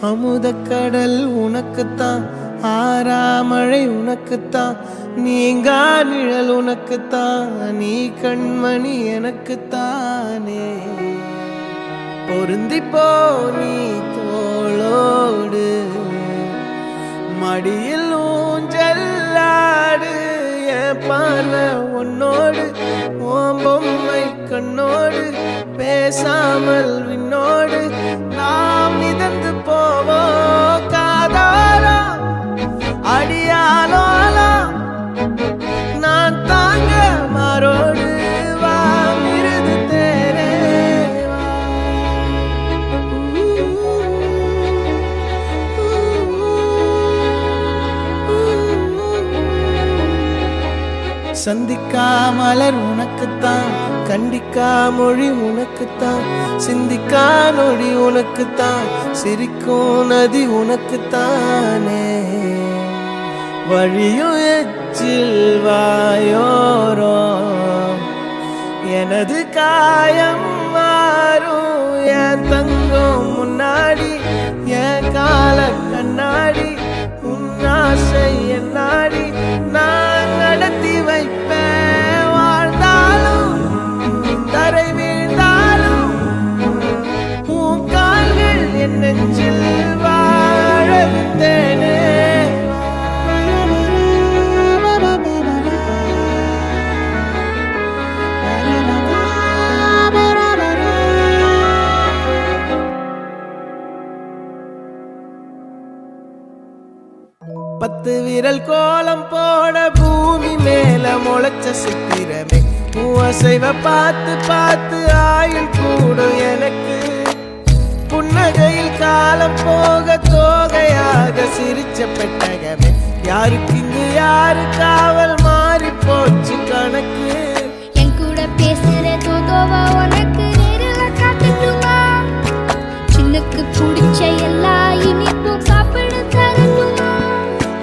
அமுதக்கடல் உனக்குத்தான், ஆறாமழை உனக்குத்தான், நீங்கா நிழல் உனக்குத்தான், நீ கண்மணி எனக்குத்தானே. பொருந்திப்போ நீ தோளோடு, மடியில் ஊஞ்சல்லாடு, என் பார்வை உன்னோடு, ஓம் பொம்மை கண்ணோடு, பேசாமல் விண்ணோடு நாம் மிதந்து போவோம் காதாரா அடியாலோலா, நான் தாங்க மாறோடு வா மிருது தேரே சந்திக்கா மலர் உனக்குத்தான், கண்டிக்கா மொழி உனக்குத்தான், சிந்திக்கா நொடி உனக்குத்தான், சிரிக்கும் நதி உனக்குத்தானே. வழியும் எச்சில் வாயோரோ எனது காயம் மாறும், என் தங்கம் முன்னாடி என் கால கண்ணாடி, உன் ஆசை என்னாடி நான் நடத்தி வைப்பேன். வாழ்ந்தாலும் தரை வீழ்ந்தாலும் உன் கால்கள் என் நெஞ்சில் வாழ விட்டேனே. பத்து விரல் கோலம் போட பூமி மேல முளைச்ச சித்திரமே, அசைவ பார்த்து பார்த்து ஆயுள் கூடும் எனக்கு. புன்னகையில் காலம் போக தோகையாக சிரிச்ச பெட்டகமே, யாருக்கு இங்கு யாரு காவல் மாறி போச்சு கணக்கு. என் கூட பேசுற தோதோவா உனக்கு நேரில் காட்டுமா, சின்னுக்கு பிடிச்ச எல்லா இனிப்பும் சாப்பிட தரணுமா.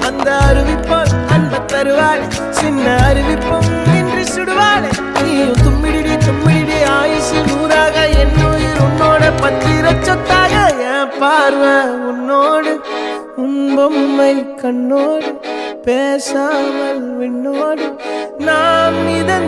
அந்த அறிவிப்போல் அன்ப தருவாள், சின்ன அறிவிப்பும் இன்று சுடுவாள். நீயும் தும்மிடி தும்மிடி ஆயுசு நூறாக, என் உயிர் உன்னோட பத்திர சொத்தாக. என் பார்வை உன்னோடு, உன் பொம்மை கண்ணோடு, பேசாமல் விண்ணோடு நாம் மிதந்து